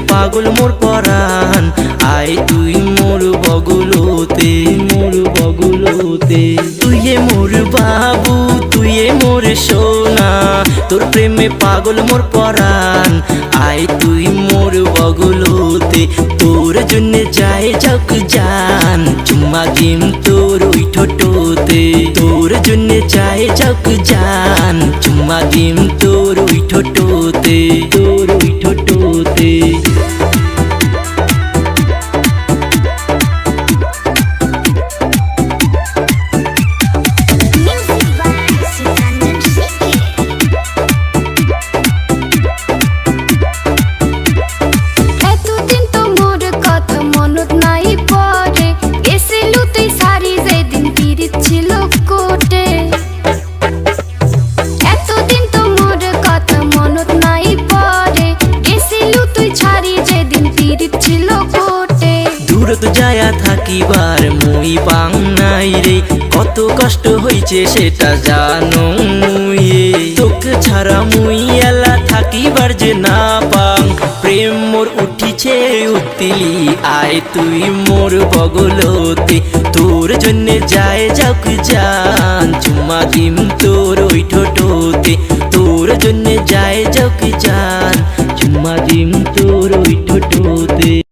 পাগল মোর পরাণ, আয় তুই মোর বগলতে, মোর বগলতে। তুই মোর বাবু, তুই মোর সোনা, তোর প্রেমে পাগল মোর পরাণ, আয় তুই মোর বগলতে। তোর জন্য যায় যাক জান, চুম্মা দিম তোর ওই ঠোঁটতে। তোর জন্য যায় যাক জান, চুম্মা দিম তোর ওই ঠোঁটতে, তোর ওই ঠোঁটতে। দূরত যায়া থাকিবার মুই পাং নাই রে, কত কষ্ট হইছে সেটা জানো মুই। তোকে ছাড়া মুই এলা থাকিবার যে না পাং, প্রেম মোর উঠিছে উত্তিলি, আয় তুই মোর বগলতে। তোর জন্য যায় যাক জান, চুম্মা দিম তোর ওই ঠোঁটতে। তোর জন্য যায় যাক জান,